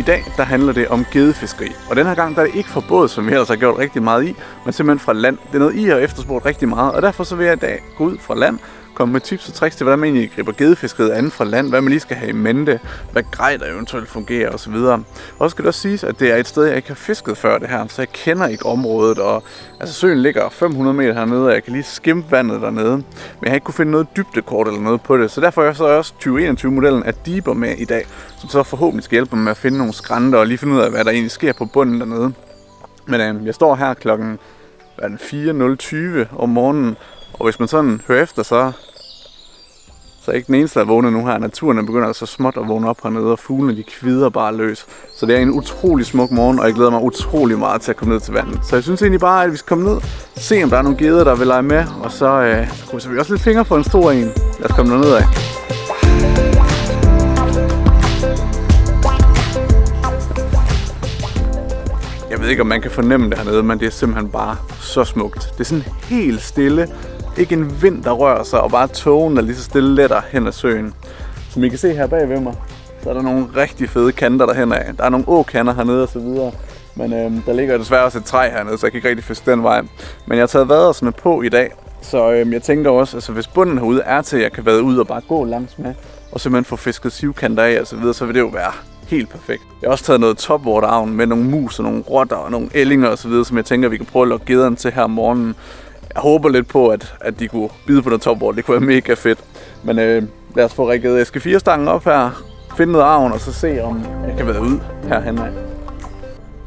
dag der handler det om gedefiskeri. Og den her gang der er det ikke fra båd, som vi ellers har gjort rigtig meget i, men simpelthen fra land. Det er noget, I har efterspurgt rigtig meget, og derfor så vil jeg i dag gå ud fra land, komme med tips og tricks til, hvordan man egentlig griber gedefiskeriet an fra land, hvad man lige skal have i mente, hvad grej der eventuelt fungerer osv. Og så skal det også siges, at det er et sted, jeg ikke har fisket før det her, så jeg kender ikke området, og altså søen ligger 500 meter hernede, og jeg kan lige skimpe vandet dernede, men jeg har ikke kunne finde noget dybdekort eller noget på det, så derfor er jeg så også 2021-modellen af Deeper med i dag, som så forhåbentlig skal hjælpe mig med at finde nogle skrænter og lige finde ud af, hvad der egentlig sker på bunden dernede. Men jeg står her klokken 4:20 om morgenen, og hvis man sådan hører efter, så er ikke den eneste, der vågner nu her. Naturen begynder så småt at vågne op hernede, og fuglene de kvider bare løs. Så det er en utrolig smuk morgen, og jeg glæder mig utrolig meget til at komme ned til vandet. Så jeg synes egentlig bare, at vi skal komme ned, se om der er nogle geder, der vil lege med, og så krydser vi også lidt fingre på en stor en. Lad os komme derned af. Jeg ved ikke, om man kan fornemme det hernede, men det er simpelthen bare så smukt. Det er sådan helt stille. Ikke en vind, der rører sig, og bare tågen, der lige så stille letter hen ad søen. Som I kan se her bag ved mig, så er der nogle rigtig fede kanter derhen af. Der er nogle åkander hernede og så videre. Men der ligger desværre også et træ hernede, så jeg kan ikke rigtig fiske den vej. Men jeg har taget vadersne på i dag, så jeg tænker også, altså hvis bunden herude er til, at jeg kan vade ud og bare gå langs med, og simpelthen få fisket sivkanter af og så videre, så vil det jo være helt perfekt. Jeg har også taget noget topwater-avn med nogle mus og nogle rotter og nogle ællinger og så videre, som jeg tænker, vi kan prøve at lukke gederne til her om morgenen. Jeg håber lidt på, at de kunne bide på den topwater. Det kunne være mega fedt. Men lad os få rigget SG4-stangen op her, finde noget avn og så se, om jeg kan være ud herhen af.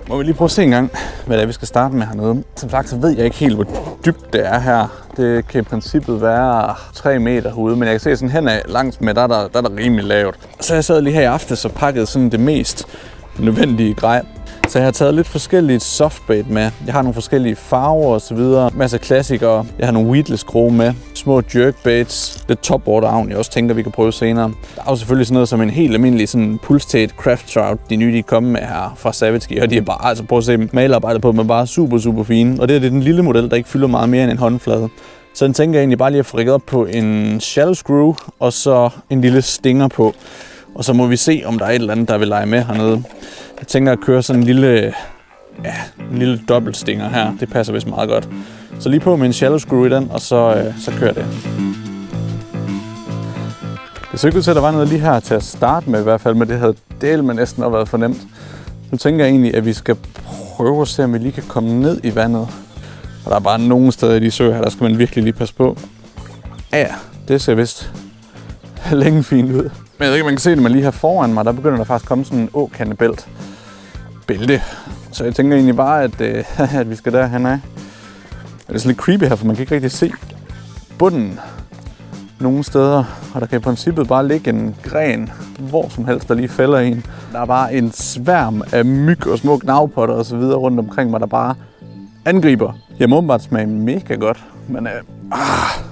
Må vi lige prøve at se en gang, hvad det er, vi skal starte med hernede. Som sagt, så ved jeg ikke helt, hvor dybt det er her. Det kan i princippet være 3 meter herude, men jeg kan se sådan henad langs med, der er rimelig lavt. Så jeg sad lige her i aftes og pakkede sådan det mest nødvendige grej. Så jeg har taget lidt forskellige softbait med. Jeg har nogle forskellige farver og så videre. Masser af klassikere. Jeg har nogle weedless grove med. Små jerkbaits. Det topwater-avn, jeg også tænker, vi kan prøve senere. Der er jo selvfølgelig sådan noget som en helt almindelig sådan pulstate craft trout. De nye, de er kommet med her fra Savage Gear. Og de er bare, altså prøv at se malerarbejdet på dem, er bare super fine. Og det er den lille model, der ikke fylder meget mere end en håndflade. Så den tænker jeg egentlig bare lige at få rigget op på en shallow screw. Og så en lille stinger på. Og så må vi se, om der er et eller andet, der vil lege med hernede. Jeg tænker at køre sådan en lille dobbeltstinger her. Det passer vist meget godt. Så lige på med en shallow screw i den, og så kører det. Det så ikke ud til, at der var noget lige her til at starte med i hvert fald, men det havde delt med næsten været for nemt. Nu tænker jeg egentlig, at vi skal prøve at se, om vi lige kan komme ned i vandet. Og der er bare nogle steder i de søer her, der skal man virkelig lige passe på. Ja, det ser vist længe fint ud. Men jeg ved ikke, man kan se det, men lige her foran mig, der begynder der faktisk at komme sådan en åkandebælte. Så jeg tænker egentlig bare, at vi skal derhen af. Det er sådan lidt creepy her, for man kan ikke rigtig se bunden nogle steder. Og der kan i princippet bare ligge en gren, hvor som helst, der lige fælder en. Der er bare en sværm af myg og små gnavpotter og så videre rundt omkring mig, der bare angriber. Jeg må åbenbart smage mega godt, men jeg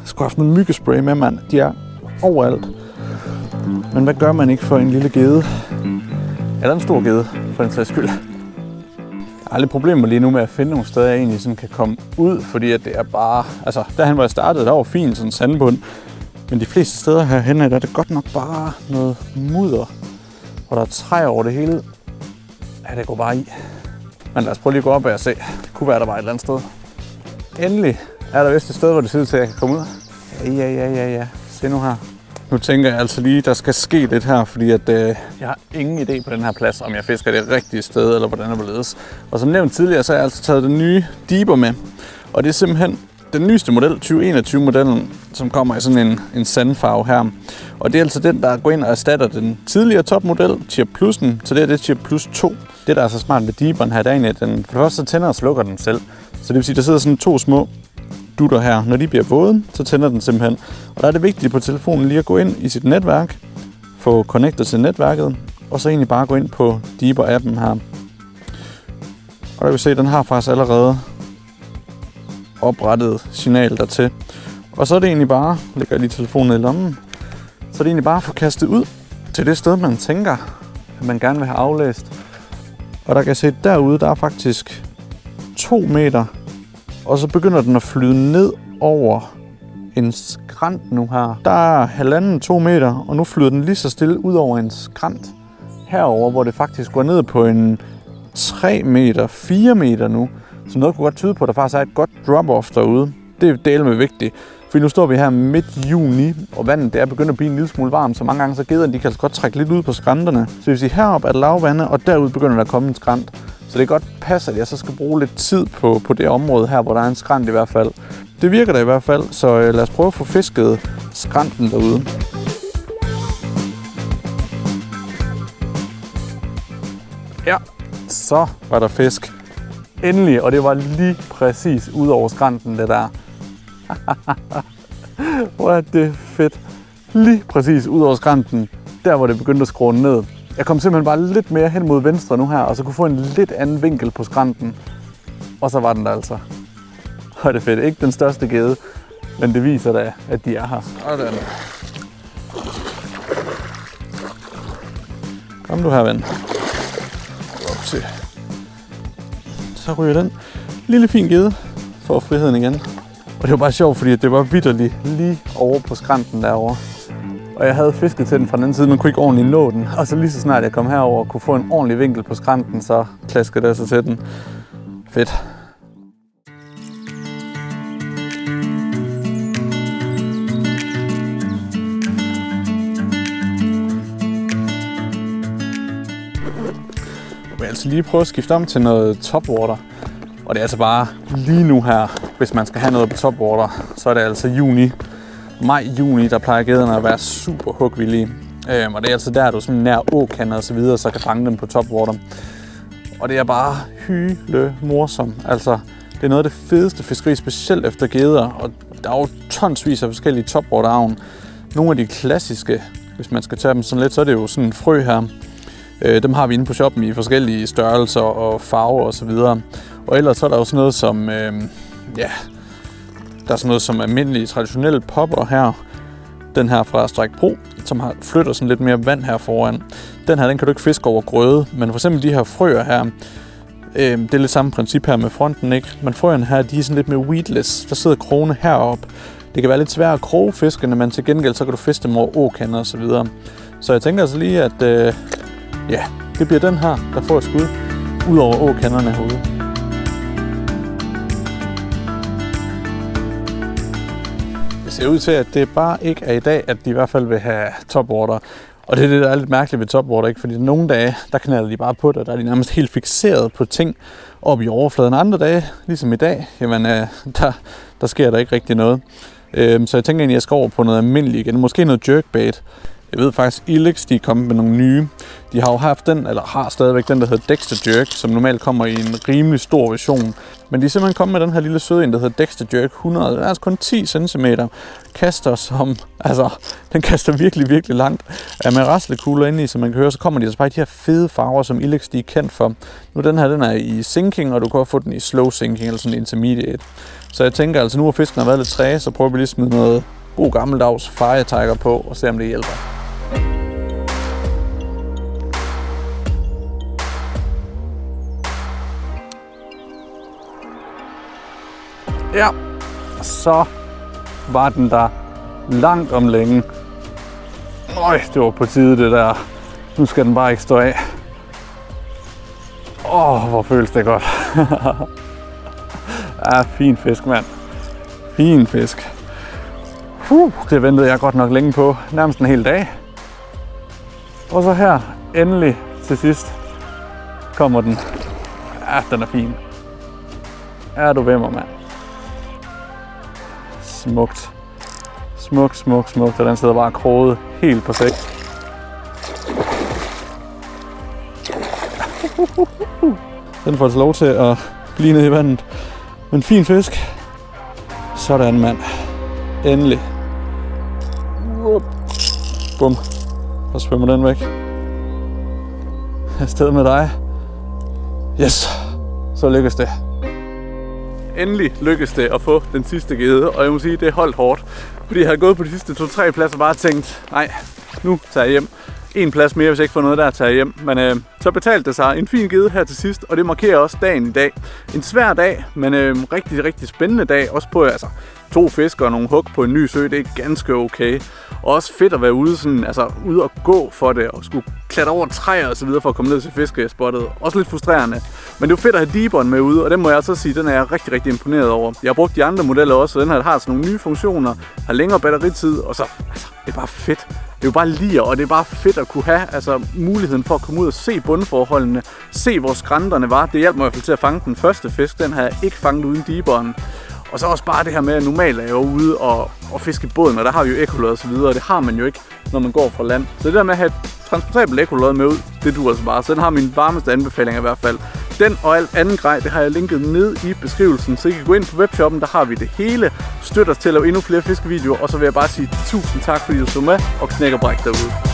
skulle have haft noget myggespray med, mand. De er overalt. Men hvad gør man ikke for en lille gede? Eller en stor gede, for den sags skyld. Jeg har lidt problemer lige nu med at finde nogle steder, jeg egentlig sådan kan komme ud, fordi at det er bare... Altså, derhen hvor jeg startede, der var fint sådan sandbund. Men de fleste steder herhen der er det godt nok bare noget mudder. Og der er træ over det hele. Ja, det går bare i. Men lad os prøve lige at gå op og se. Det kunne være, der var et eller andet sted. Endelig er der vist et sted, hvor det ser ud til, at jeg kan komme ud. Ja. Se nu her. Nu tænker jeg altså lige, der skal ske lidt her, fordi at, jeg har ingen idé på den her plads, om jeg fisker det rigtige sted, eller hvordan det vil ledes. Og som nævnt tidligere, så har jeg altså taget den nye Deeper med. Og det er simpelthen den nyeste model, 2021-modellen, som kommer i sådan en sandfarve her. Og det er altså den, der går ind og erstatter den tidligere topmodel, Chip Plus'en, så det er Chip Plus 2. Det, der er så smart med Deeperen her, det er egentlig, at den for det første så tænder og slukker den selv. Så det vil sige, der sidder sådan 2 små dutter her. Når de bliver våde, så tænder den simpelthen. Og der er det vigtigt på telefonen lige at gå ind i sit netværk, få connectet til netværket, og så egentlig bare gå ind på Deeper-appen her. Og der kan vi se, at den har faktisk allerede oprettet signal dertil. Og så er det egentlig bare, lægger jeg lige telefonen i lommen, så er det egentlig bare at få kastet ud til det sted, man tænker, at man gerne vil have aflæst. Og der kan jeg se, at derude, der er faktisk 2 meter, og så begynder den at flyde ned over en skrænt nu her. Der er 1,5-2 meter, og nu flyder den lige så stille ud over en skrænt herover, hvor det faktisk går ned på en 3 meter, 4 meter nu. Så noget kunne godt tyde på, at der faktisk er et godt drop-off derude. Det er dælme vigtigt. For nu står vi her midt juni, og vandet det er begyndt at blive en lille smule varmt, så mange gange så gederne de kan altså godt trække lidt ud på skrænterne. Så hvis I heroppe er lavvande, og derude begynder der at komme en skrænt. Så det er godt passe, at jeg så skal bruge lidt tid på det område her, hvor der er en skrænt i hvert fald. Det virker da i hvert fald, så lad os prøve at få fisket skrænten derude. Ja, så var der fisk. Endelig, og det var lige præcis ud over skrænten, det der. Hvor er det fedt. Lige præcis ud over skrænten, der hvor det begyndte at skrue ned. Jeg kom simpelthen bare lidt mere hen mod venstre nu her, og så kunne få en lidt anden vinkel på skrænten. Og så var den der altså. Og det er fedt. Ikke den største gede, men det viser da, at de er her. Sådan. Kom du her, ven. Så ryger den lille fin gede for friheden igen. Og det var bare sjovt, fordi det var vitterligt lige over på skrænten derovre. Og jeg havde fisket til den fra den anden side, men kunne ikke ordentligt nå den. Og så lige så snart jeg kom herover og kunne få en ordentlig vinkel på skrænten, så klaskede det så til den. Fedt. Jeg vil altså lige prøve at skifte om til noget topwater. Og det er altså bare lige nu her, hvis man skal have noget på topwater, så er det altså maj-juni, der plejer gederne at være super hugvillige. Og det er altså der, du sådan nær åkander og så videre, så kan fange dem på topwater. Og det er bare hyle morsom. Altså, det er noget af det fedeste fiskeri, specielt efter geder. Og der er jo tonsvis af forskellige topwater-avn. Nogle af de klassiske, hvis man skal tage dem sådan lidt, så er det jo sådan en frø her. Dem har vi inde på shoppen i forskellige størrelser og farver og så videre. Og ellers så er der jo sådan noget som, der er sådan noget som almindelige traditionelle popper her. Den her fra Strike Pro, som flytter sådan lidt mere vand her foran. Den her, den kan du ikke fiske over grøde, men for eksempel de her frøer her, det er lidt samme princip her med fronten, ikke? Men frøerne her, de er sådan lidt mere weedless. Der sidder krogene heroppe. Det kan være lidt svært at kroge fiskene, men til gengæld så kan du fiske dem over åkander og så videre. Så jeg tænker altså lige, at det bliver den her, der får et skud ud over åkanderne herude. Det ser ud til, at det bare ikke er i dag, at de i hvert fald vil have topwater. Og det er det, der er lidt mærkeligt ved topwater, ikke? Fordi nogle dage, der knalder de bare på det, og der er de nærmest helt fikseret på ting oppe i overfladen. Andre dage, ligesom i dag, jamen, der sker der ikke rigtig noget. Så jeg tænker egentlig, at jeg skal over på noget almindeligt igen. Måske noget jerkbait. Jeg ved faktisk, Ilex, de er kommet med nogle nye. De har jo haft den, eller har stadigvæk den, der hedder Dexter Jerk, som normalt kommer i en rimelig stor version. Men de er simpelthen kommet med den her lille søde en, der hedder Dexter Jerk 100. Den er altså kun 10 cm. Kaster som, altså, den kaster virkelig, virkelig langt. Er med raslekugler inde i, som man kan høre, så kommer de altså bare i de her fede farver, som Ilex de er kendt for. Nu den her, den er i sinking, og du kan også få den i slow sinking, eller sådan intermediate. Så jeg tænker altså, nu at fisken har været lidt træge, så prøver vi lige at smide noget god gammeldags Fire Tiger på, og se om det hjælper. Ja, så var den der langt om længe. Øj, det var på tide det der. Nu skal den bare ikke stå af. Hvor føles det godt. Ja, fin fisk, mand. Fin fisk. Det ventede jeg godt nok længe på. Nærmest en hel dag. Og så her, endelig til sidst, kommer den. Ja, den er fin. Er du ved mig, mand? Smukt. Smukt, smukt, smukt. Og den sidder bare kroget helt perfekt. Den får altså lov til at blive nede i vandet. Men fin fisk. Sådan, mand. Endelig. Bum. Så svømmer den væk. Afsted med dig. Yes. Så lykkes det. Endelig lykkedes det at få den sidste gede, og jeg må sige, det holdt hårdt. Fordi jeg havde gået på de sidste 2-3 pladser og bare tænkt, nej, nu tager jeg hjem. en plads mere, hvis jeg ikke får noget der at tage hjem. Men så betalte det sig en fin ged her til sidst, og det markerer også dagen i dag. En svær dag, men rigtig, rigtig spændende dag. Også på 2 fisk og nogle hug på en ny sø, det er ganske okay. Og også fedt at være ude, ude og gå for det, og skulle klatre over træer og så videre for at komme ned til fiskespottet. Også lidt frustrerende. Men det er jo fedt at have deeperen med ude, og den må jeg så sige, den er jeg rigtig, rigtig imponeret over. Jeg har brugt de andre modeller også, og den her har sådan nogle nye funktioner, har længere batteritid, og så, det er bare fedt. Det er jo bare lir, og det er bare fedt at kunne have muligheden for at komme ud og se bundforholdene, se hvor skrænterne var. Det hjalp mig i hvert fald til at fange den første fisk, den har jeg ikke fanget uden deeperen. Og så også bare det her med, at normalt er jeg jo ude og fiske i båden, og der har vi jo ekkolod og så videre, og det har man jo ikke, når man går fra land. Så det der med at have et transportabelt ekkolod med ud, det duer altså bare. Så den har min varmeste anbefaling i hvert fald. Den og alt andet grej, det har jeg linket ned i beskrivelsen, så I kan gå ind på webshoppen, der har vi det hele. Støt os til at lave endnu flere fiskevideoer, og så vil jeg bare sige tusind tak, fordi du så med og knæk og bræk derude.